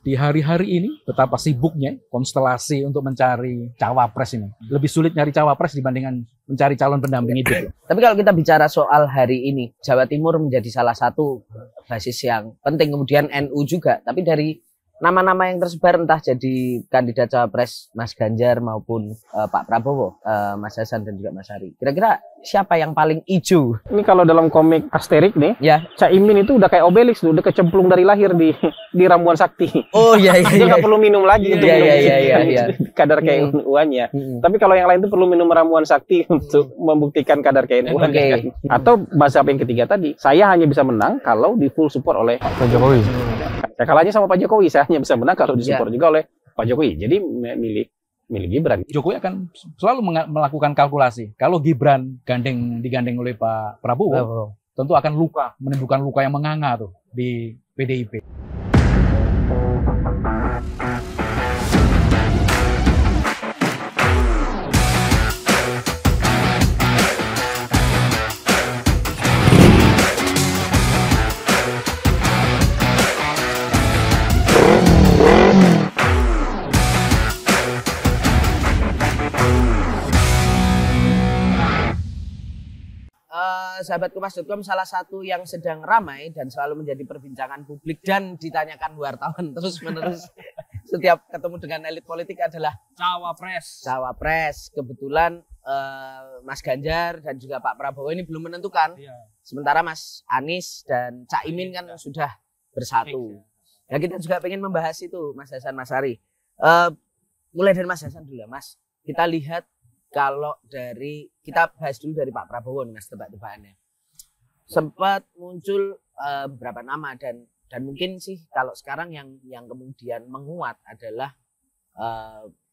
di hari-hari ini betapa sibuknya konstelasi untuk mencari cawapres ini. Lebih sulit nyari cawapres dibandingkan mencari calon pendamping itu. Tapi kalau kita bicara soal hari ini, Jawa Timur menjadi salah satu basis yang penting, kemudian NU juga. Tapi dari nama-nama yang tersebar entah jadi kandidat cawapres Mas Ganjar maupun Pak Prabowo, Mas Hasan dan juga Mas Ari. Kira-kira siapa yang paling ijo? Ini kalau dalam komik Asterix nih, Ya. Caimin itu udah kayak Obelix tuh, udah kecemplung dari lahir di ramuan sakti. Oh iya iya. Dia nggak perlu minum lagi untuk iya. kadar KNU-nya. Tapi kalau yang lain itu perlu minum ramuan sakti untuk membuktikan kadar KNU-nya. Atau bahasa yang ketiga tadi, saya hanya bisa menang kalau di full support oleh Pak Jokowi. Saya kalahnya sama Pak Jokowi, saya hanya bisa menang kalau disupport juga oleh Pak Jokowi. Jadi milih Gibran. Jokowi akan selalu melakukan kalkulasi. Kalau Gibran digandeng oleh Pak Prabowo, tentu akan menimbulkan luka yang menganga tuh di PDIP. Sahabat Kompas.com, salah satu yang sedang ramai dan selalu menjadi perbincangan publik dan ditanyakan wartawan terus-menerus setiap ketemu dengan elit politik adalah Cawapres. Kebetulan Mas Ganjar dan juga Pak Prabowo ini belum menentukan. Sementara Mas Anies dan Cak Imin kan sudah bersatu. Ya, kita juga pengen membahas itu, Mas Hasan, Mas Ari. Mulai dari Mas Hasan dulu, Mas. Kita lihat kalau kita bahas dulu dari Pak Prabowo nih, Mas, tebak-tebakannya. Sempat muncul beberapa nama dan mungkin sih kalau sekarang yang kemudian menguat adalah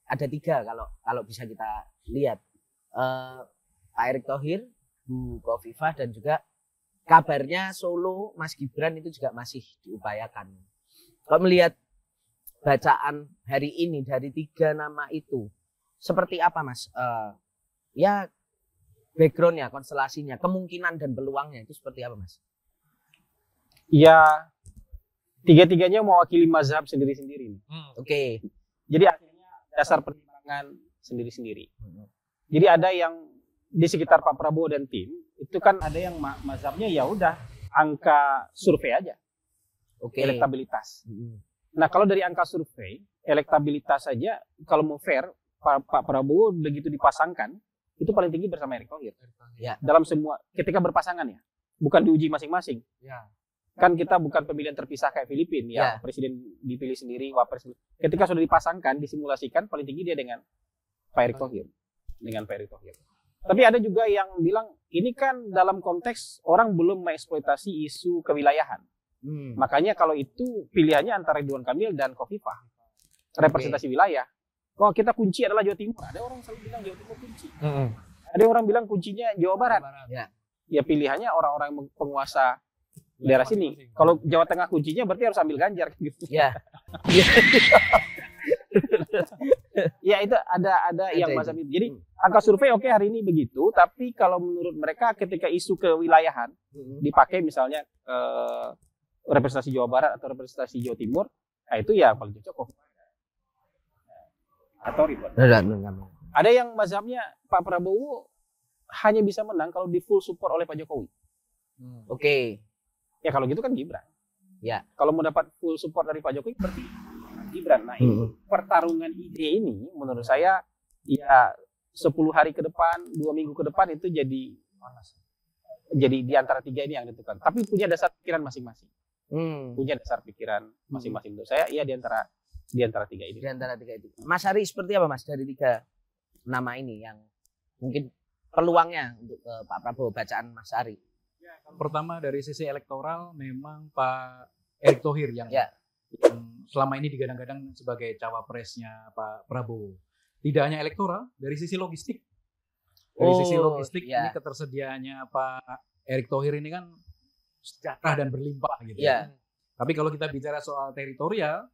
ada 3 kalau bisa kita lihat. Pak Erick Thohir, Bu Khofifah, dan juga kabarnya Solo Mas Gibran itu juga masih diupayakan. Kalau melihat bacaan hari ini dari 3 nama itu, seperti apa, Mas? Ya, backgroundnya, konstelasinya, kemungkinan dan peluangnya itu seperti apa, Mas? Ya, 3-tiganya mewakili mazhab sendiri-sendiri. Oke. Jadi akhirnya dasar pertimbangan sendiri-sendiri. Jadi ada yang di sekitar Pak Prabowo dan tim itu kan ada yang mazhabnya ya udah angka survei aja. Oke. Elektabilitas. Nah, kalau dari angka survei, elektabilitas saja kalau mau fair, Pak Prabowo begitu dipasangkan itu paling tinggi bersama Erick Thohir. Ya. Dalam semua ketika berpasangan ya, bukan diuji masing-masing. Ya. Kan kita bukan pemilihan terpisah kayak Filipina ya, presiden dipilih sendiri, wapres. Ketika sudah dipasangkan, disimulasikan paling tinggi dia dengan Pak Erick Thohir. Tapi ada juga yang bilang ini kan dalam konteks orang belum mengeksploitasi isu kewilayahan. Makanya kalau itu pilihannya antara Ridwan Kamil dan Khofifah. Representasi wilayah. Kalau kita kunci adalah Jawa Timur. Ada orang selalu bilang Jawa Timur kunci. Ada orang bilang kuncinya Jawa Barat. Ya pilihannya orang-orang penguasa daerah sini. Kalau Jawa Tengah kuncinya berarti harus ambil Ganjar gitu. Ya. Ya itu ada yang macam itu. Jadi angka survei oke hari ini begitu, tapi kalau menurut mereka ketika isu kewilayahan dipakai misalnya representasi Jawa Barat atau representasi Jawa Timur, nah itu ya paling cocok atau Ridwan. Ada yang mazhabnya Pak Prabowo hanya bisa menang kalau di full support oleh Pak Jokowi. Oke. Ya kalau gitu kan Gibran. Ya. Kalau mau dapat full support dari Pak Jokowi berarti Gibran. Nah, ini pertarungan ide ini menurut saya ya 10 hari ke depan, 2 minggu ke depan itu jadi di antara 3 ini yang ditentukan. Tapi punya dasar pikiran masing-masing. Punya dasar pikiran masing-masing. Menurut saya ya di antara 3 ini. Di antara 3 itu. Mas Ari seperti apa, Mas, dari 3 nama ini yang mungkin peluangnya untuk Pak Prabowo, bacaan Mas Ari? Pertama dari sisi elektoral memang Pak Erick Thohir yang selama ini digadang-gadang sebagai cawapresnya Pak Prabowo. Tidak hanya elektoral, dari sisi logistik. Dari sisi logistik ini ketersediaannya Pak Erick Thohir ini kan sejahtera dan berlimpah gitu. Tapi kalau kita bicara soal teritorial,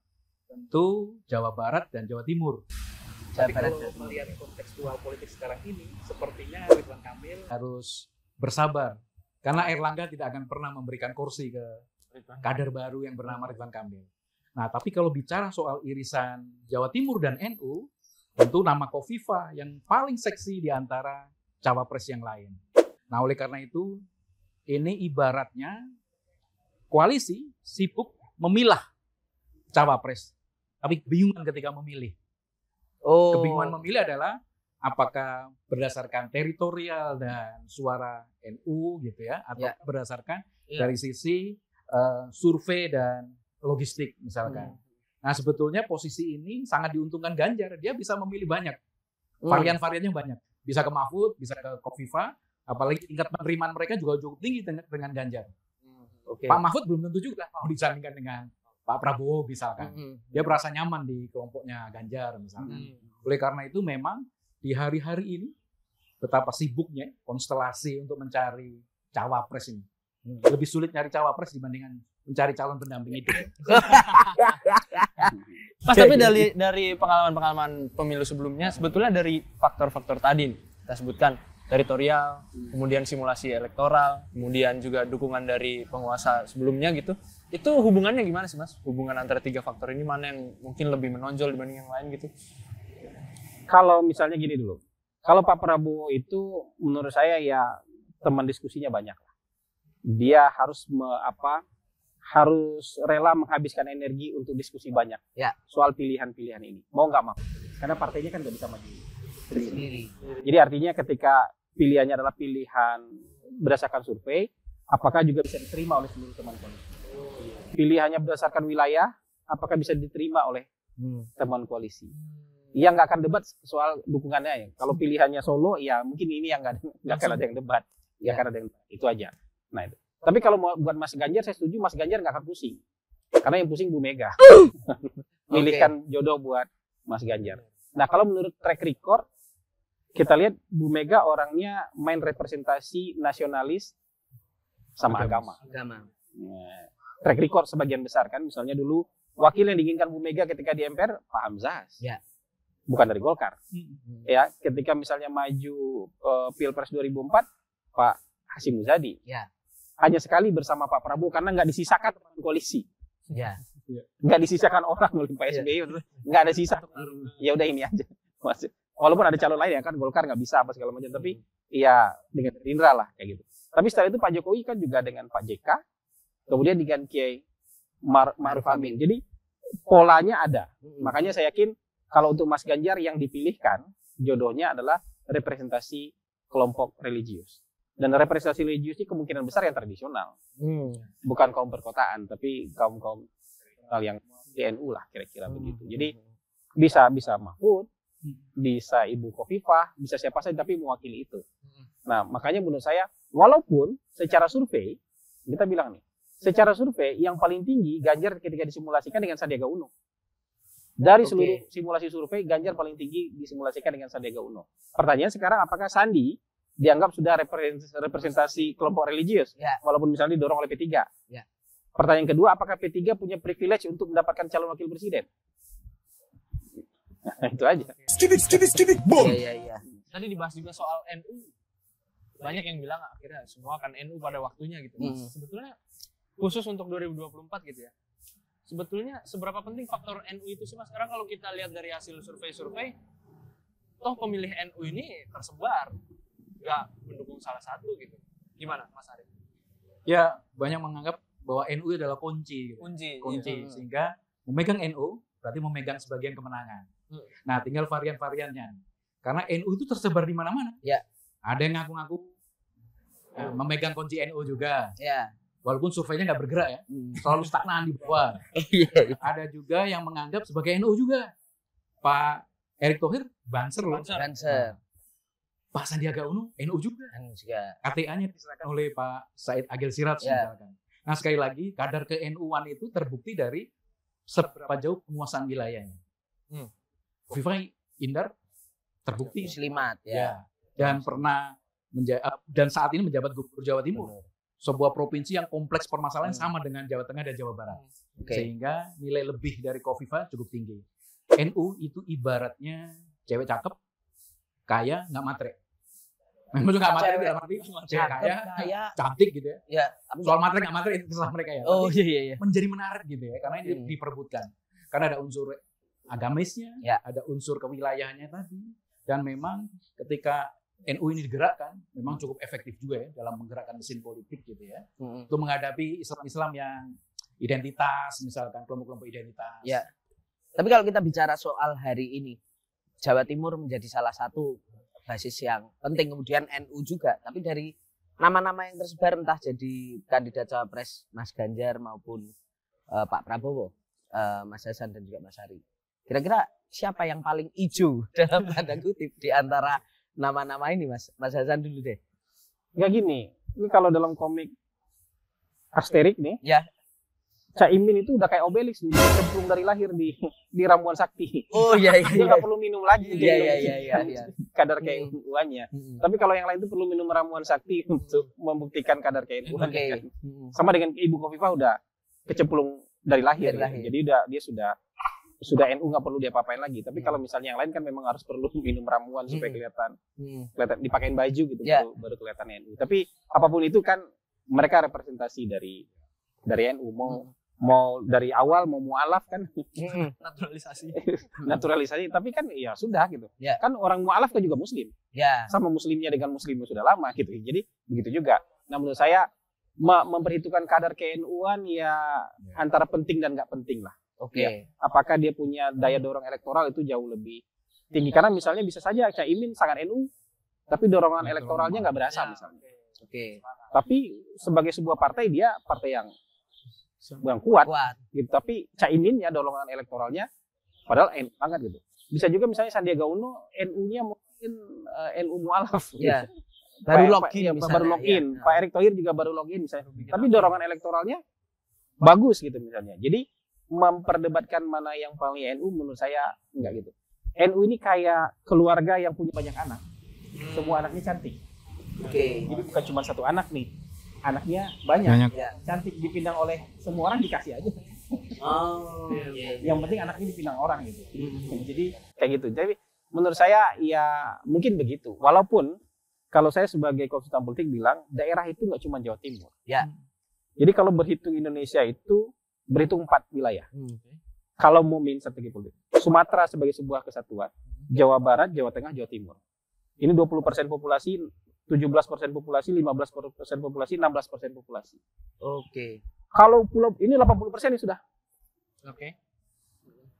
tentu Jawa Barat dan Jawa Timur. Tapi kalau melihat kontekstual politik sekarang ini, sepertinya Ridwan Kamil harus bersabar. Karena Erlangga tidak akan pernah memberikan kursi ke kader baru yang bernama Ridwan Kamil. Nah, tapi kalau bicara soal irisan Jawa Timur dan NU, tentu nama Khofifah yang paling seksi di antara cawapres yang lain. Nah, oleh karena itu, ini ibaratnya koalisi sibuk memilah cawapres, tapi kebingungan ketika memilih. Kebingungan memilih adalah apakah berdasarkan teritorial dan suara NU gitu ya, atau berdasarkan dari sisi survei dan logistik misalkan. Nah, sebetulnya posisi ini sangat diuntungkan Ganjar. Dia bisa memilih banyak. Varian-variannya banyak. Bisa ke Mahfud, bisa ke Khofifah, apalagi tingkat penerimaan mereka juga cukup tinggi dengan Ganjar. Pak Mahfud belum tentu juga mau disandingkan dengan Pak Prabowo misalkan. Dia merasa nyaman di kelompoknya Ganjar misalkan. Oleh karena itu memang di hari-hari ini betapa sibuknya konstelasi untuk mencari cawapres ini. Lebih sulit nyari cawapres dibandingkan mencari calon pendamping itu. Mas, tapi dari pengalaman-pengalaman pemilu sebelumnya, sebetulnya dari faktor-faktor tadi nih, kita sebutkan teritorial, kemudian simulasi elektoral, kemudian juga dukungan dari penguasa sebelumnya gitu. Itu hubungannya gimana sih, Mas? Hubungan antara 3 faktor ini mana yang mungkin lebih menonjol dibanding yang lain gitu? Kalau misalnya gini dulu, kalau Pak Prabowo itu menurut saya ya teman diskusinya banyak. Dia harus harus rela menghabiskan energi untuk diskusi banyak soal pilihan-pilihan ini. Mau nggak mau, karena partainya kan nggak bisa maju sendiri. Jadi artinya ketika pilihannya adalah pilihan berdasarkan survei, apakah juga bisa diterima oleh seluruh teman koalisi? Pilihannya berdasarkan wilayah, apakah bisa diterima oleh teman koalisi? Yang nggak akan debat soal dukungannya ya. Kalau pilihannya Solo, ya mungkin ini yang nggak akan ada yang debat. Ya akan ada yang debat. Itu aja. Nah itu. Tapi kalau mau buat Mas Ganjar, saya setuju Mas Ganjar nggak akan pusing. Karena yang pusing Bu Mega. Milihkan jodoh buat Mas Ganjar. Nah kalau menurut track record, kita lihat Bu Mega orangnya main representasi nasionalis sama agama. Nah, track record sebagian besar kan. Misalnya dulu wakil yang diinginkan Bu Mega ketika di MPR, Pak Hamzahas. Bukan dari Golkar. Ya, ketika misalnya maju Pilpres 2004, Pak Hasyim Muzadi. Hanya sekali bersama Pak Prabowo karena nggak disisakan teman koalisi. Nggak disisakan orang oleh Pak SBY, nggak ada sisa. Ya udah ini aja. Walaupun ada calon lain ya kan, Golkar nggak bisa apa segala macam, tapi ya dengan Gerindra lah kayak gitu. Tapi setelah itu Pak Jokowi kan juga dengan Pak JK, kemudian dengan Kiai Ma'ruf Amin. Jadi polanya ada. Makanya saya yakin kalau untuk Mas Ganjar yang dipilihkan jodohnya adalah representasi kelompok religius. Dan representasi religius ini kemungkinan besar yang tradisional. Bukan kaum perkotaan, tapi kaum-kaum yang di NU lah kira-kira begitu. Jadi bisa Mahfud, bisa Ibu Khofifah, bisa siapa saja tapi mewakili itu. Nah, makanya menurut saya walaupun secara survei kita bilang nih, secara survei yang paling tinggi Ganjar ketika disimulasikan dengan Sandiaga Uno. Dari seluruh simulasi survei Ganjar paling tinggi disimulasikan dengan Sandiaga Uno. Pertanyaan sekarang apakah Sandi dianggap sudah representasi kelompok religius, walaupun misalnya didorong oleh P3. Pertanyaan kedua, apakah P3 punya privilege untuk mendapatkan calon wakil presiden? Nah, itu aja. Tadi dibahas juga soal NU. Banyak yang bilang akhirnya semua akan NU pada waktunya gitu. Sebetulnya khusus untuk 2024 gitu ya. Sebetulnya seberapa penting faktor NU itu sih Mas? Sekarang kalau kita lihat dari hasil survei-survei, toh pemilih NU ini tersebar. Nggak mendukung salah satu gitu. Gimana Mas Arief? Ya, banyak menganggap bahwa NU adalah kunci. Sehingga memegang NU berarti memegang sebagian kemenangan. Nah, tinggal varian-variannya. Karena NU itu tersebar di mana-mana. Ada yang ngaku-ngaku memegang kunci NU juga. Walaupun surveinya nggak bergerak ya, selalu stagnan di bawah. Ada juga yang menganggap sebagai NU juga. Pak Erick Thohir Banser loh. Pak Sandiaga Uno, NU juga. KTA-nya diserahkan oleh Pak Said Agil Siraj misalkan. Nah sekali lagi, kadar ke-NU-an itu terbukti dari seberapa jauh penguasaan wilayahnya. Khofifah Indar terbukti Muslimat dan pernah dan saat ini menjabat Gubernur Jawa Timur. Sebuah provinsi yang kompleks permasalahan sama dengan Jawa Tengah dan Jawa Barat. Sehingga nilai lebih dari Khofifah cukup tinggi. NU itu ibaratnya cewek cakep, kaya, nggak matre. Maksudnya nggak materi dalam arti kaya, cantik gitu ya. Ya, Soal materi nggak materi itu terserah mereka ya. Oh iya. Menjadi menarik gitu ya, karena ini diperebutkan. Karena ada unsur agamisnya, ada unsur kewilayahannya tadi, dan memang ketika NU ini digerakkan, memang cukup efektif juga ya dalam menggerakkan mesin politik gitu ya, untuk menghadapi Islam-Islam yang identitas, misalkan kelompok-kelompok identitas. Ya. Tapi kalau kita bicara soal hari ini, Jawa Timur menjadi salah satu basis yang penting, kemudian NU juga. Tapi dari nama-nama yang tersebar entah jadi kandidat cawapres Mas Ganjar maupun Pak Prabowo, Mas Hasan dan juga Mas Ari. Kira-kira siapa yang paling hijau dalam tanda kutip di antara nama-nama ini, Mas? Mas Hasan dulu deh. Ya gini, ini kalau dalam komik Asterix nih, ya. Caimin itu udah kayak Obelix, cemplung dari lahir di ramuan sakti. Oh iya. Dia nggak perlu minum lagi. Iya. Kadar KNU-nya. Tapi kalau yang lain itu perlu minum ramuan sakti untuk membuktikan kadar KNU-nya. Kan. Sama dengan Ibu Khofifah udah kecemplung dari lahir. Jadi dia sudah NU nggak perlu diapa-apain lagi. Tapi kalau misalnya yang lain kan memang harus perlu minum ramuan supaya kelihatan dipakein baju gitu baru kelihatan NU. Tapi apapun itu kan mereka representasi dari NU mau dari awal mau mualaf kan naturalisasi tapi kan ya sudah gitu kan orang mualaf kan juga muslim sama muslimnya dengan muslimnya sudah lama gitu jadi begitu juga. Nah menurut saya memperhitungkan kadar KNU-an ya antara penting dan nggak penting lah. Apakah dia punya daya dorong elektoral itu jauh lebih tinggi karena misalnya bisa saja Caimin sangat NU tapi dorongan elektoralnya nggak berasa misalnya. Tapi sebagai sebuah partai dia partai yang kuat. Gitu. Tapi Caiminnya dorongan elektoralnya padahal NU banget gitu. Bisa juga misalnya Sandiaga Uno NU-nya mungkin NU mualaf. Gitu. Baru login. Pak Erick Thohir juga baru login misalnya. Tapi dorongan elektoralnya bagus gitu misalnya. Jadi memperdebatkan mana yang paling NU menurut saya enggak gitu. NU ini kayak keluarga yang punya banyak anak. Semua anaknya cantik. Jadi bukan cuma satu anak nih. Anaknya banyak. Cantik dipindang oleh semua orang dikasih aja. Yang penting anaknya dipindang orang gitu. Jadi kayak gitu. Jadi menurut saya ya mungkin begitu. Walaupun kalau saya sebagai konsultan politik bilang daerah itu nggak cuma Jawa Timur. Jadi kalau berhitung Indonesia itu berhitung 4 wilayah. Kalau mau main strategi politik. Sumatera sebagai sebuah kesatuan. Jawa Barat, Jawa Tengah, Jawa Timur. Ini 20% populasi. 17% populasi, 15% populasi, 16% populasi. Kalau pulau ini 80% ini sudah.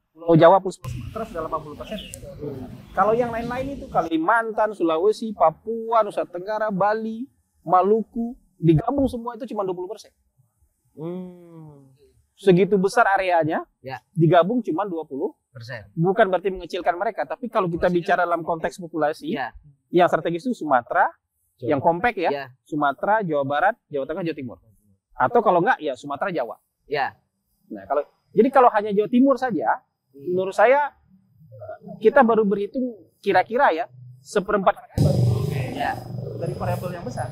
Pulau Jawa plus Sumatera sudah 80%. Kalau yang lain-lain itu Kalimantan, Sulawesi, Papua, Nusa Tenggara, Bali, Maluku, digabung semua itu cuma 20%. Segitu besar areanya, digabung cuma 20%. Bukan berarti mengecilkan mereka, tapi kalau kita bicara dalam konteks populasi, yang strategis itu Sumatera, yang kompak Sumatera, Jawa Barat, Jawa Tengah, Jawa Timur. Atau kalau enggak ya Sumatera, Jawa. Nah, kalau hanya Jawa Timur saja, menurut saya kita baru berhitung kira-kira ya 1/4 dari variabel yang besar.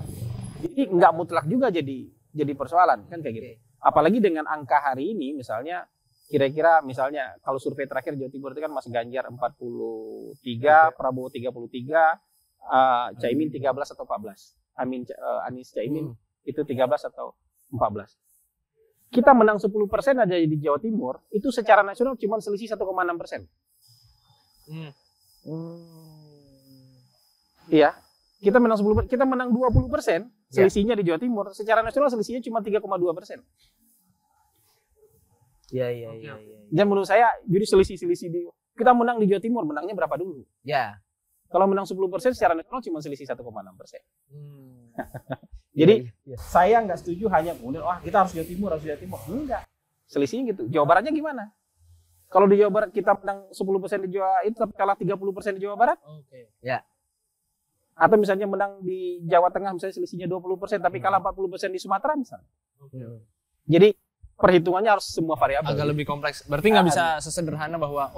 Jadi enggak mutlak juga jadi persoalan kan kayak gitu. Apalagi dengan angka hari ini misalnya kira-kira misalnya kalau survei terakhir Jawa Timur itu kan Mas Ganjar 43, Prabowo 33, Caimin 13 atau 14. Anies Caimin itu 13 atau 14. Kita menang 10% aja di Jawa Timur, itu secara nasional cuma selisih 1,6%. Iya, kita menang 10%, kita menang 20%, selisihnya di Jawa Timur, secara nasional selisihnya cuma 3,2%. Iya. Dan menurut saya jadi selisih kita menang di Jawa Timur, menangnya berapa dulu? Kalau menang 10% secara nasional cuma selisih 1,6%. Jadi saya nggak setuju hanya kemudian kita harus Jawa Timur. Enggak. Selisihnya gitu. Jawa Baratnya gimana? Kalau di Jawa Barat kita menang 10% di Jawa itu tapi kalah 30% di Jawa Barat? Atau misalnya menang di Jawa Tengah misalnya selisihnya 20% tapi kalah 40% di Sumatera misalnya. Jadi perhitungannya harus semua variabel. Agak lebih kompleks. Berarti nggak bisa sesederhana bahwa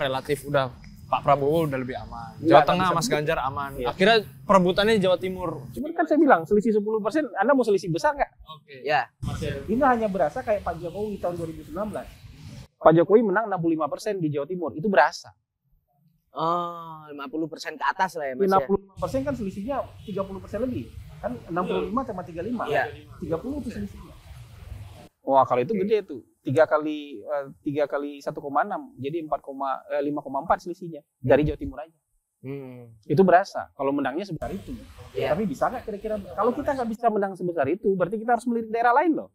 relatif udah Pak Prabowo udah lebih aman. Jawa Tengah Mas Ganjar aman. Akhirnya perebutannya di Jawa Timur. Cuman kan saya bilang selisih 10%, Anda mau selisih besar nggak? Ini hanya berasa kayak Pak Jokowi tahun 2019. Pak Jokowi menang 65% di Jawa Timur, itu berasa. Oh, 50% ke atas lah ya Mas. 55% kan selisihnya 30% lebih. Kan 65 sama 35. Iya. 30 itu selisihnya. Wah, kalau itu gede tuh. 3 kali 1,6 jadi 5,4 selisihnya dari Jawa Timur aja. Itu berasa kalau menangnya sebesar itu. Tapi bisa nggak kira-kira kalau kita nggak bisa menang sebesar itu berarti kita harus melirik daerah lain loh.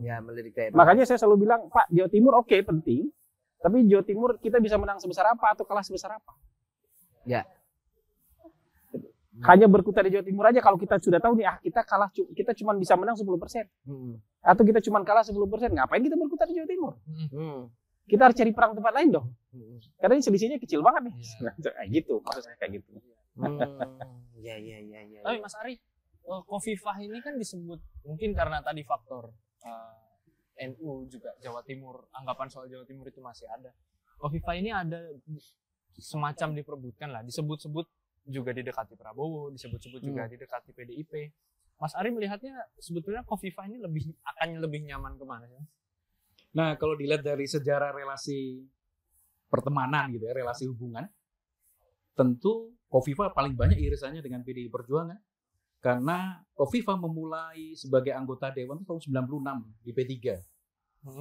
Ya, melirik daerah. Makanya saya selalu bilang, Pak, Jawa Timur oke, penting. Tapi Jawa Timur kita bisa menang sebesar apa atau kalah sebesar apa? Ya. Hanya berkutat di Jawa Timur aja kalau kita sudah tahu nih kita cuma bisa menang 10%. Atau kita cuma kalah 10%. Ngapain kita berkutat di Jawa Timur? Kita harus cari perang tempat lain dong. Karena ini selisihnya kecil banget nih. Kayak gitu, maksud saya kayak gitu. Ya. Tapi Mas Ari, Khofifah ini kan disebut mungkin karena tadi faktor NU juga Jawa Timur, anggapan soal Jawa Timur itu masih ada. Khofifah ini ada semacam diperebutkan lah, disebut-sebut juga didekati Prabowo, disebut-sebut juga didekati PDIP. Mas Ari melihatnya sebetulnya Khofifah ini akan lebih nyaman kemana sih? Nah, kalau dilihat dari sejarah relasi pertemanan gitu ya, relasi hubungan, tentu Khofifah paling banyak irisannya dengan PDI Perjuangan. Karena Khofifah memulai sebagai anggota Dewan tahun 96 di P3.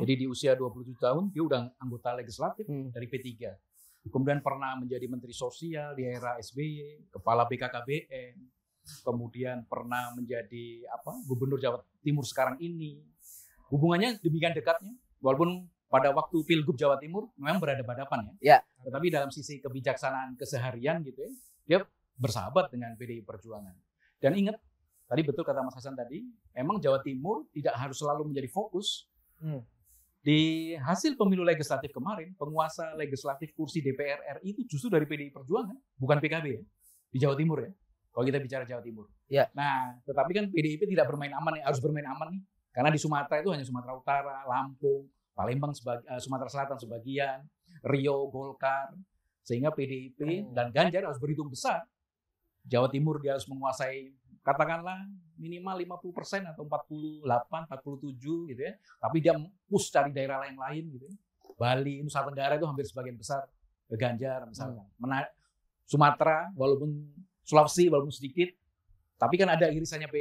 Jadi di usia 27 tahun dia udah anggota legislatif dari P3. Kemudian pernah menjadi Menteri Sosial di era SBY, Kepala BKKBN, kemudian pernah menjadi Gubernur Jawa Timur sekarang ini. Hubungannya demikian dekatnya, walaupun pada waktu Pilgub Jawa Timur memang berhadapan-hadapan ya. Tetapi dalam sisi kebijaksanaan keseharian gitu ya, dia bersahabat dengan PDI Perjuangan. Dan ingat, tadi betul kata Mas Hasan tadi, emang Jawa Timur tidak harus selalu menjadi fokus. Di hasil pemilu legislatif kemarin, penguasa legislatif kursi DPR RI itu justru dari PDI Perjuangan, bukan PKB ya, di Jawa Timur ya, kalau kita bicara Jawa Timur. Nah, tetapi kan PDIP tidak bermain aman nih, harus bermain aman nih, karena di Sumatera itu hanya Sumatera Utara, Lampung, Palembang, Sumatera Selatan sebagian, Riau, Golkar, sehingga PDIP dan Ganjar harus berhitung besar. Jawa Timur dia harus menguasai katakanlah minimal 50% atau 48, 47 gitu ya. Tapi dia push cari daerah lain-lain gitu ya. Bali, Nusa Tenggara itu hampir sebagian besar ke Ganjar misalkan. Sumatera walaupun Sulawesi walaupun sedikit, tapi kan ada irisannya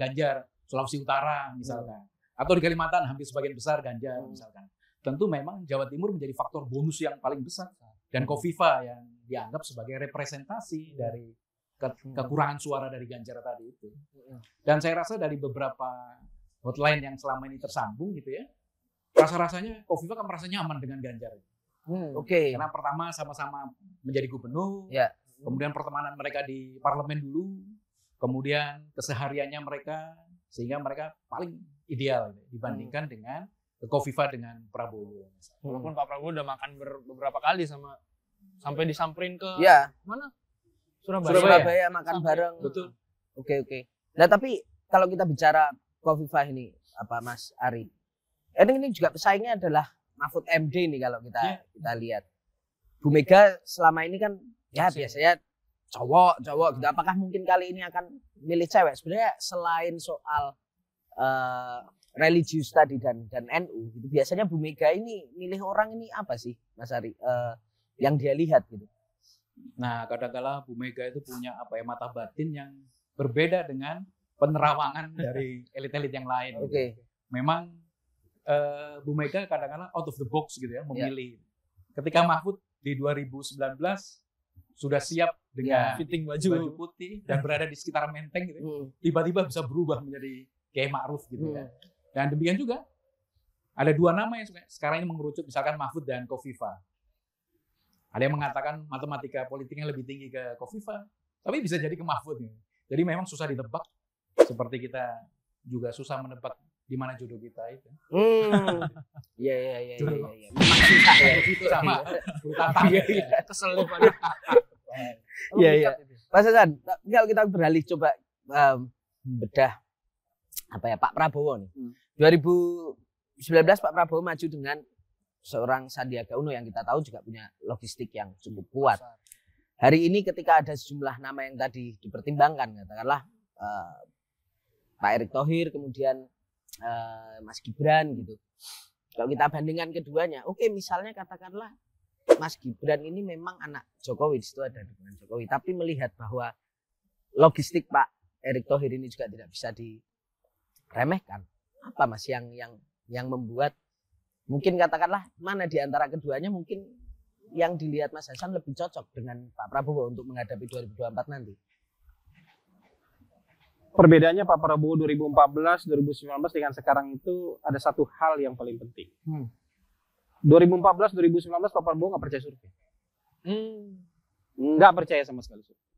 Ganjar, Sulawesi Utara misalkan. Atau di Kalimantan hampir sebagian besar Ganjar misalkan. Tentu memang Jawa Timur menjadi faktor bonus yang paling besar. Dan Khofifah yang dianggap sebagai representasi dari kekurangan suara dari Ganjar tadi itu. Dan saya rasa dari beberapa hotline yang selama ini tersambung gitu ya, rasa-rasanya Khofifah kan merasa nyaman dengan Ganjar. Karena pertama sama-sama menjadi gubernur, kemudian pertemanan mereka di parlemen dulu, kemudian kesehariannya mereka, sehingga mereka paling ideal dibandingkan dengan Khofifah dengan Prabowo. Walaupun Pak Prabowo udah makan beberapa kali sampai disamperin ke mana? Surabaya makan bareng. Betul. Oke. Nah, tapi kalau kita bicara Khofifah ini Mas Ari. Ini juga pesaingnya adalah Mahfud MD nih kalau kita lihat. Bu Mega selama ini kan biasanya cowok gitu. Apakah mungkin kali ini akan milih cewek? Sebenarnya selain soal religius tadi dan NU gitu. Biasanya Bu Mega ini milih orang ini apa sih Mas Ari? Yang dia lihat gitu. Nah, kadang-kala Bu Mega itu punya mata batin yang berbeda dengan penerawangan dari elit-elit yang lain. Memang Bu Mega kadang-kala out of the box gitu ya, memilih. Ketika Mahfud di 2019 sudah siap dengan fitting baju putih dan berada di sekitar Menteng gitu. Tiba-tiba bisa berubah menjadi Kiai Ma'ruf gitu ya. Dan demikian juga ada dua nama yang sekarang ini mengerucut, misalkan Mahfud dan Khofifah. Ada yang mengatakan matematika politiknya lebih tinggi ke Khofifah, tapi bisa jadi ke Mahfud nih. Jadi memang susah ditebak, seperti kita juga susah menebak di mana jodoh kita itu. Iya. Susah ya, itu sama. Kesel pada. Iya. Mas Hasan, kalau kita beralih coba bedah Pak Prabowo nih. 2019 Pak Prabowo maju dengan seorang Sandiaga Uno yang kita tahu juga punya logistik yang cukup kuat. Hari ini ketika ada sejumlah nama yang tadi dipertimbangkan, katakanlah Pak Erick Thohir, kemudian Mas Gibran gitu. Kalau kita bandingkan keduanya, misalnya katakanlah Mas Gibran ini memang anak Jokowi, di situ ada dukungan Jokowi, tapi melihat bahwa logistik Pak Erick Thohir ini juga tidak bisa diremehkan. Apa Mas yang membuat mungkin katakanlah mana di antara keduanya mungkin yang dilihat Mas Hasan lebih cocok dengan Pak Prabowo untuk menghadapi 2024 nanti? Perbedaannya Pak Prabowo 2014, 2019 dengan sekarang itu ada satu hal yang paling penting. 2014, 2019 Pak Prabowo nggak percaya survei. Nggak percaya sama sekali survei.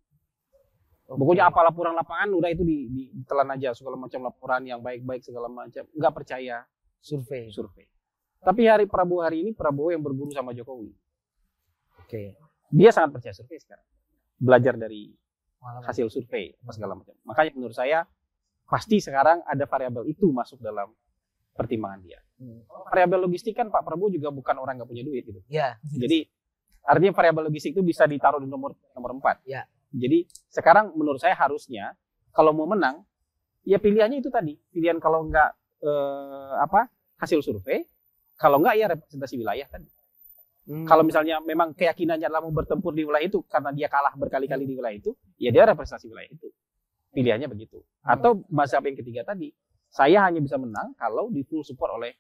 Pokoknya apa laporan lapangan udah itu ditelan aja, segala macam laporan yang baik-baik segala macam. Nggak percaya survei. Tapi Prabowo hari ini Prabowo yang berguru sama Jokowi. Oke. Dia sangat percaya survei sekarang. Belajar dari hasil survei apa segala macam. Makanya menurut saya pasti sekarang ada variabel itu masuk dalam pertimbangan dia. Variabel logistik kan Pak Prabowo juga bukan orang nggak punya duit gitu. Ya. Jadi artinya variabel logistik itu bisa ditaruh di nomor 4. Ya. Jadi sekarang menurut saya harusnya kalau mau menang ya pilihannya itu tadi. Pilihan kalau nggak hasil survei, kalau nggak ya representasi wilayah tadi. Kalau misalnya memang keyakinannya adalah mau bertempur di wilayah itu karena dia kalah berkali-kali di wilayah itu, ya dia representasi wilayah itu. Pilihannya begitu. Atau mazhab yang ketiga tadi, saya hanya bisa menang kalau di full support oleh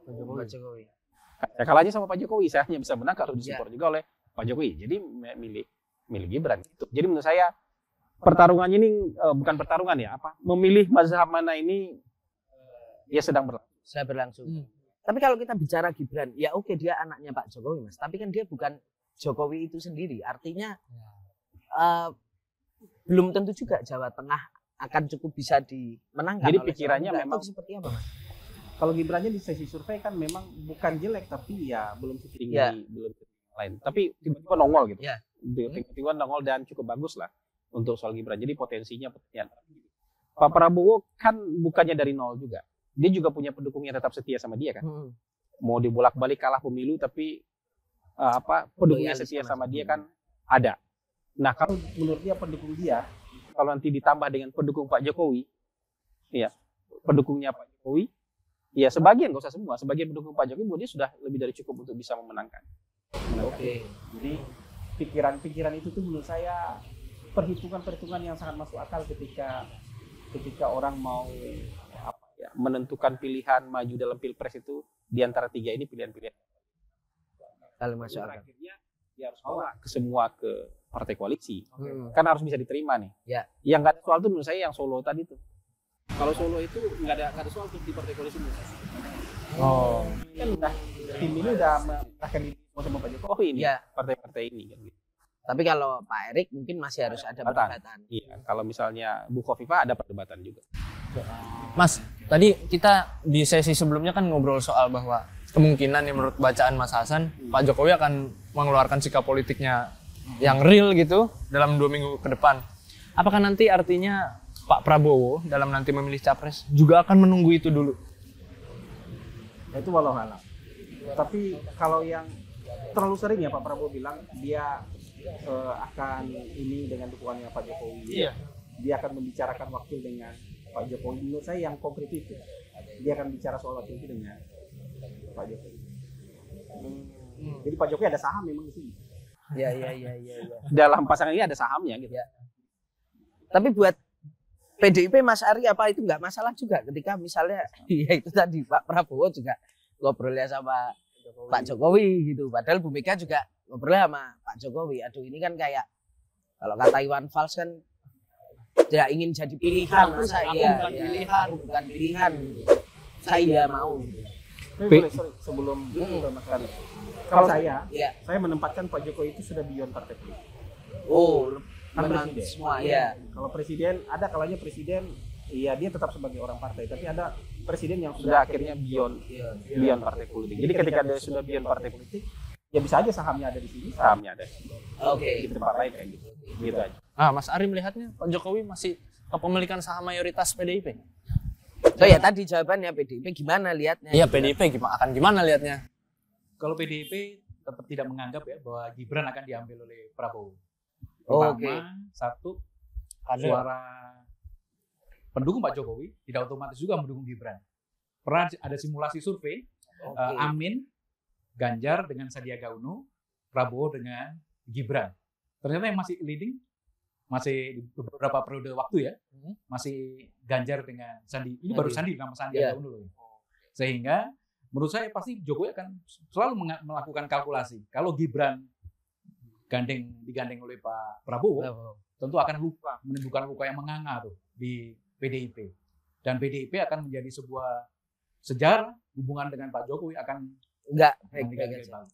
Pak Jokowi. Kalahnya sama Pak Jokowi, saya hanya bisa menang kalau disupport juga oleh Pak Jokowi. Jadi milih Gibran itu. Jadi menurut saya pertarungannya ini bukan pertarungan ya, memilih mazhab mana ini ya sedang berlangsung. Tapi kalau kita bicara Gibran, ya oke dia anaknya Pak Jokowi Mas, tapi kan dia bukan Jokowi itu sendiri. Artinya belum tentu juga Jawa Tengah akan cukup bisa dimenangkan. Jadi pikirannya memang seperti apa Mas? Kalau Gibrannya di sesi survei kan memang bukan jelek, tapi ya belum setinggi belum lain. Tapi tiba-tiba nongol gitu. Tiba-tiba nongol dan cukup bagus lah untuk soal Gibran. Jadi potensinya Pak Prabowo kan bukannya dari nol juga. Dia juga punya pendukung yang tetap setia sama dia kan. Mau dibolak-balik kalah pemilu tapi pendukungnya setia sama dia kan ada. Nah kalau menurut dia pendukung dia, kalau nanti ditambah dengan pendukung Pak Jokowi, ya pendukungnya Pak Jokowi, ya sebagian, nggak usah semua, sebagian pendukung Pak Jokowi dia sudah lebih dari cukup untuk bisa memenangkan. Oke. Jadi pikiran-pikiran itu tuh menurut saya perhitungan-perhitungan yang sangat masuk akal ketika orang mau menentukan pilihan maju dalam pilpres itu di antara 3 ini pilihan-pilihan. Kalau masuk akal. Akhirnya dia harus bawa ke partai koalisi. Kan harus bisa diterima nih. Ya. Yang nggak ada soal itu menurut saya yang Solo tadi tuh. Kalau Solo itu nggak ada soal tuh di partai koalisi menurut saya. Kan udah tim ini udah akan sama Pak Jokowi ini. Partai-partai ini kan gitu. Tapi kalau Pak Erick mungkin masih harus ada perdebatan. Iya, kalau misalnya Bu Khofifah ada perdebatan juga. Mas, tadi kita di sesi sebelumnya kan ngobrol soal bahwa kemungkinan yang menurut bacaan Mas Hasan, Pak Jokowi akan mengeluarkan sikap politiknya yang real gitu dalam 2 minggu ke depan. Apakah nanti artinya Pak Prabowo dalam nanti memilih capres juga akan menunggu itu dulu? Itu walau alam. Tapi kalau yang terlalu sering ya Pak Prabowo bilang dia akan ini dengan dukungannya Pak Jokowi. Iya. Dia akan membicarakan wakil dengan Pak Jokowi. Menurut saya yang konkret itu. Dia akan bicara soal wakil itu dengan Pak Jokowi. Jadi Pak Jokowi ada saham memang di sini. Iya. Dalam pasangan ini ada sahamnya gitu. Ya. Tapi buat PDIP Mas Ari apa itu nggak masalah juga ketika misalnya ya itu tadi Pak Prabowo juga ngobrolnya sama Pak Jokowi gitu. Padahal Bu Mega juga ngobrol sama Pak Jokowi. Aduh ini kan kayak kalau kata Iwan Fals kan tidak ingin jadi pilihan. Bukan pilihan. Saya mau. Sorry, sebelum Mas Ari. Kalau saya menempatkan Pak Jokowi itu sudah beyond partai politik. Kan presiden. Semua ya. Kalau presiden ada kalanya presiden iya dia tetap sebagai orang partai, tapi ada presiden yang sudah akhirnya beyond partai politik. Jadi ketika dia sudah beyond partai politik, ya bisa aja sahamnya ada di sini, sahamnya ada di tempat lain kayak gitu. Gitu aja. Mas Ari melihatnya Pak Jokowi masih kepemilikan saham mayoritas PDIP. So ya tadi jawabannya PDIP gimana lihatnya? Iya PDIP gimana lihatnya? Kalau PDIP tetap tidak menganggap ya bahwa Gibran akan diambil oleh Prabowo. Pertama, satu suara pendukung Pak Jokowi tidak otomatis juga mendukung Gibran. Pernah ada simulasi survei Amin, Ganjar dengan Sandiaga Uno Prabowo dengan Gibran. Ternyata yang masih leading, masih di beberapa periode waktu ya, masih Ganjar dengan Sandi. Ini baru Sandi, nama Sandiaga Uno loh. Sehingga menurut saya pasti Jokowi akan selalu melakukan kalkulasi. Kalau Gibran digandeng oleh Pak Prabowo, tentu akan menimbulkan luka yang menganga tuh di PDIP. Dan PDIP akan menjadi sebuah sejarah hubungan dengan Pak Jokowi akan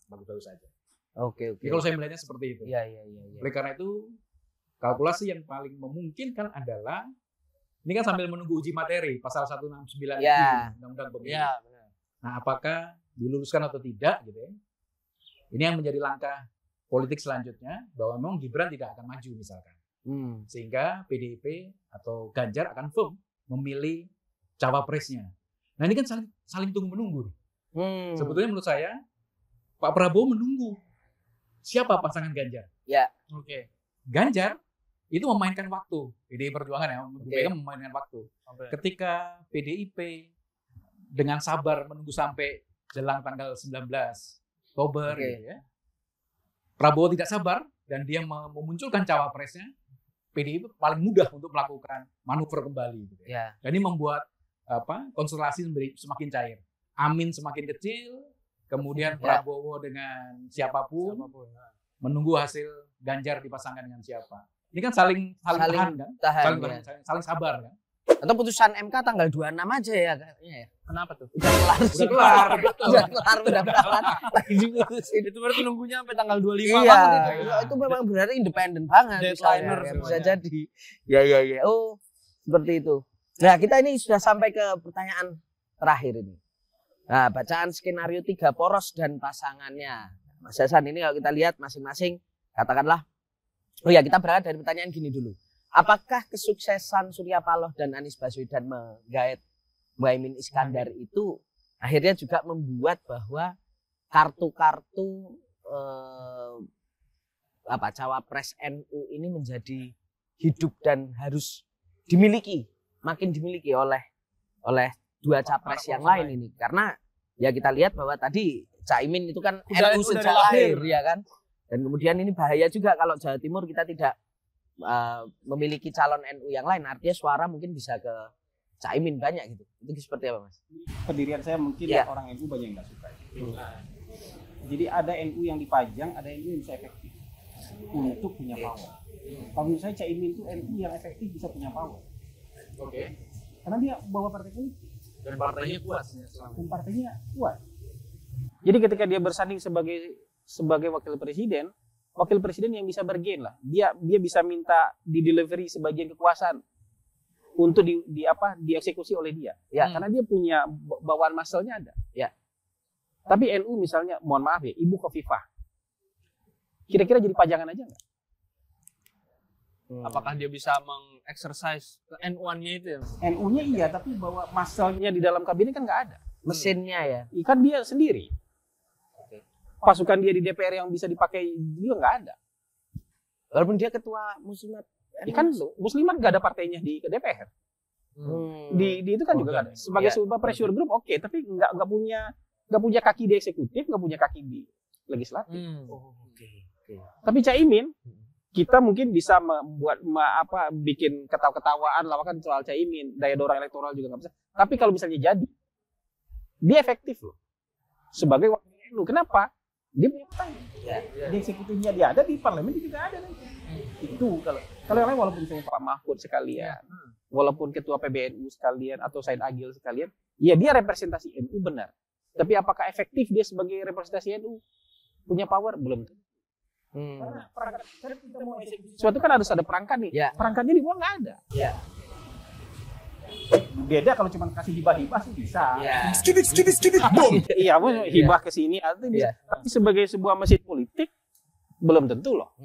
bagus-bagus saja. Oke. Jadi kalau saya melihatnya seperti itu. Iya. Oleh karena itu kalkulasi yang paling memungkinkan adalah ini kan sambil menunggu uji materi pasal 169 Undang-Undang Pemilu. Iya, benar. Nah, apakah diluluskan atau tidak gitu ya. Ini yang menjadi langkah politik selanjutnya bahwa memang Gibran tidak akan maju misalkan. Sehingga PDIP atau Ganjar akan firm memilih cawapresnya. Nah, ini kan saling tunggu-menunggu. Sebetulnya menurut saya Pak Prabowo menunggu siapa pasangan Ganjar. Ya. Oke. Ganjar itu memainkan waktu. PDI Perjuangan ya, memainkan waktu. Ketika PDIP dengan sabar menunggu sampai jelang tanggal 19 Oktober gitu ya. Prabowo tidak sabar dan dia memunculkan cawapresnya, PDIP paling mudah untuk melakukan manuver kembali gitu ya. Dan ini membuat konstelasi semakin cair. Amin semakin kecil, kemudian Prabowo dengan siapapun menunggu hasil Ganjar dipasangkan dengan siapa. Ini kan saling tahan kan? Saling sabar kan? Atau putusan MK tanggal 26 aja ya kayaknya ya. Kenapa tuh? Udah kelar. Itu berarti nunggunya sampai tanggal 25 iya, banget itu. Iya, itu memang berarti independen banget. Deadliner bisa jadi. Ya. Oh, seperti itu. Nah, kita ini sudah sampai ke pertanyaan terakhir ini. Nah, bacaan skenario 3 poros dan pasangannya. Mas Hasan, ini kalau kita lihat masing-masing, katakanlah, kita berangkat dari pertanyaan gini dulu. Apakah kesuksesan Surya Paloh dan Anies Baswedan menggait Muhaimin Iskandar itu akhirnya juga membuat bahwa kartu-kartu cawapres NU ini menjadi hidup dan harus makin dimiliki oleh dua capres yang lain ini, karena ya kita lihat bahwa tadi Caimin itu kan NU sejak lahir ya kan, dan kemudian ini bahaya juga kalau Jawa Timur kita tidak memiliki calon NU yang lain, artinya suara mungkin bisa ke Caimin banyak gitu. Itu seperti apa, Mas? Pendirian saya mungkin orang NU banyak yang nggak suka. Jadi ada NU yang dipajang, ada NU yang bisa efektif untuk punya power. Kalau menurut saya Caimin itu NU yang efektif bisa punya power. Karena dia bawa partai politik. Dan partainya kuat. Dan partainya kuat. Jadi ketika dia bersanding sebagai wakil presiden yang bisa bergen lah. Dia bisa minta di delivery sebagian kekuasaan untuk dieksekusi oleh dia. Karena dia punya bawaan masalnya ada. Tapi NU misalnya, mohon maaf ya, Ibu Khofifah, kira-kira jadi pajangan aja nggak? Apakah dia bisa mengexercise NU-nya itu ya? NU-nya iya, tapi bahwa masalnya di dalam kabinet kan nggak ada. Mesinnya ya? Kan dia sendiri. Pasukan dia di DPR yang bisa dipakai juga nggak ada. Walaupun dia ketua muslimat. Kan muslimat nggak ada partainya di DPR. Di itu kan juga ada. Sebagai sebuah pressure group oke, tapi nggak punya kaki di eksekutif, nggak punya kaki di legislatif. Tapi Caimin, kita mungkin bisa membuat bikin ketawa-ketawaan lawakan soal Caimin, daya dorong elektoral juga nggak bisa. Tapi kalau misalnya jadi, dia efektif loh sebagai wakil NU. Kenapa? Dia punya petang. Di eksekutifnya dia ada, di parlemen dia juga ada nanti. Itu kalau yang lain, walaupun misalnya Pak Mahfud sekalian, walaupun ketua PBNU sekalian atau Said Agil sekalian, ya dia representasi NU benar. Tapi apakah efektif dia sebagai representasi NU? Punya power? Belum. Karena perangkat kita mau eksekusi sesuatu kan harus ada perangkat nih. Perangkatnya di bawah nggak ada. Beda kalau cuma kasih hibah-hibah sih bisa. Iya, hibah ke sini atau bisa. Tapi sebagai sebuah mesin politik belum tentu loh.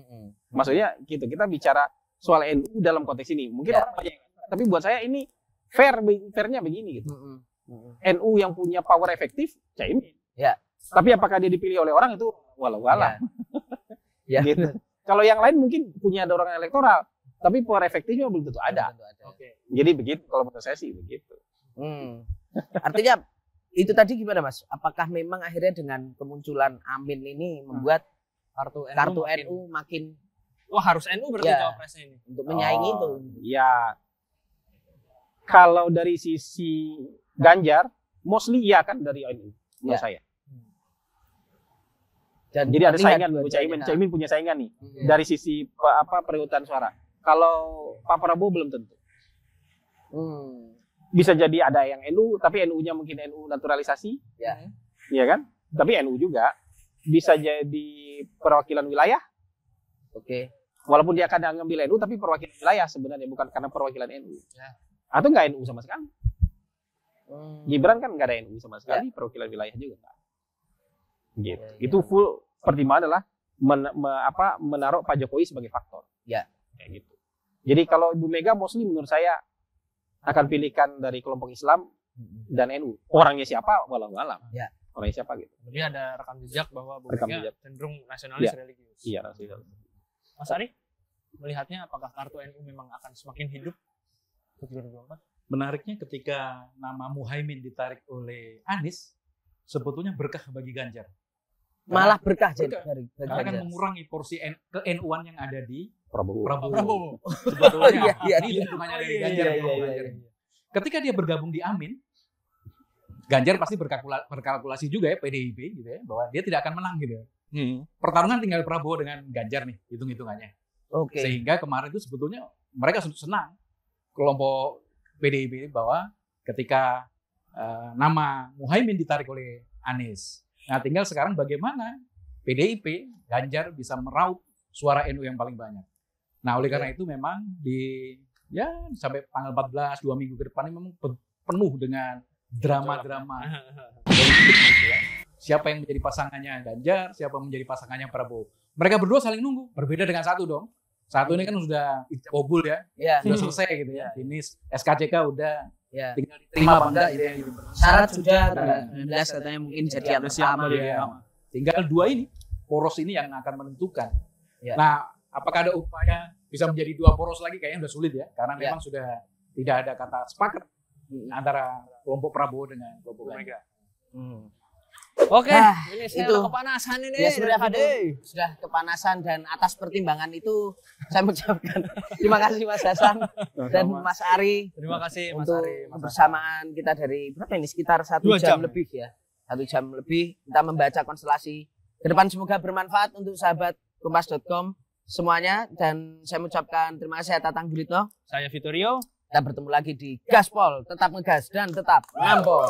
Maksudnya gitu, kita bicara soal NU dalam konteks ini. Mungkin orang banyak, tapi buat saya ini fairnya begini gitu. NU yang punya power efektif, Caimin. Tapi apakah dia dipilih oleh orang itu walau-walau. Gitu. Kalau yang lain mungkin punya dorongan elektoral, tapi power efektifnya belum tentu ada. Jadi begitu kalau menurut saya sih begitu. Artinya itu tadi gimana, Mas? Apakah memang akhirnya dengan kemunculan Amin ini membuat kartu NU makin wah harus NU berarti cawapresnya ini untuk menyaingi itu. Ya, kalau dari sisi Ganjar, mostly iya kan dari NU menurut saya. Dan jadi ada saingan, Caimin punya saingan nih dari sisi perebutan suara. Kalau Pak Prabowo belum tentu. Bisa jadi ada yang NU, tapi NU-nya mungkin NU naturalisasi, iya kan? Tapi NU juga bisa jadi perwakilan wilayah. Oke. Walaupun dia kadang ngambil NU, tapi perwakilan wilayah sebenarnya bukan karena perwakilan NU. Atau nggak NU sama sekali. Gibran kan nggak ada NU sama sekali, perwakilan wilayah juga nggak. Gitu. Itu full pertimbangan adalah menaruh Pak Jokowi sebagai faktor. Kayak gitu. Jadi kalau Ibu Mega mostly menurut saya akan pilihkan dari kelompok Islam dan NU. Orangnya siapa? Walau alam. Orangnya siapa gitu. Jadi ada rekam jejak bahwa Bu Mega cenderung nasionalis religius. Iya, nasionalis. Mas Ari, melihatnya apakah kartu NU memang akan semakin hidup untuk 2024? Menariknya ketika nama Muhaimin ditarik oleh Anies, sebetulnya berkah bagi Ganjar. Malah berkah jadi karena akan mengurangi porsi ke-NU-an yang ada di Prabowo. Sebetulnya ini hitungannya dari Ganjar. Ketika dia bergabung di Amin, Ganjar pasti berkalkulasi juga ya PDIP gitu ya, bahwa dia tidak akan menang gitu. Pertarungan tinggal Prabowo dengan Ganjar nih, hitung-hitungannya. Sehingga kemarin itu sebetulnya mereka senang kelompok PDIP bahwa ketika nama Muhaimin ditarik oleh Anies. Nah, tinggal sekarang bagaimana PDIP Ganjar bisa meraup suara NU yang paling banyak. Nah, oleh karena itu memang sampai tanggal 14 2 minggu ke depan ini memang penuh dengan drama-drama politik gitu ya. Siapa yang menjadi pasangannya Ganjar, siapa yang menjadi pasangannya Prabowo. Mereka berdua saling nunggu, berbeda dengan satu dong. Satu ini kan sudah kabul ya, sudah selesai gitu ya. Ini SKCK udah tinggal diterima apa enggak gitu. Syarat sudah 19 katanya mungkin jadi yang pertama. Tinggal dua ini, poros ini yang akan menentukan. Nah, apakah ada upaya bisa menjadi dua poros lagi? Kayaknya udah sulit ya, karena memang sudah tidak ada kata sepakat antara kelompok Prabowo dengan kelompok Ganjar. Oke, ini saya udah kepanasan ini. Ya sudah kepanasan dan atas pertimbangan itu saya mengucapkan terima kasih Mas Hasan dan Mas Ari. Terima kasih Mas untuk Ari. kebersamaan kita dari berapa ini sekitar 1 jam lebih ya. 1 jam lebih kita membaca konstelasi ke depan, semoga bermanfaat untuk sahabat kompas.com semuanya, dan saya mengucapkan terima kasih atas Tatang Guritno. Saya Vittorio. Kita bertemu lagi di Gaspol, tetap ngegas dan tetap ngampol.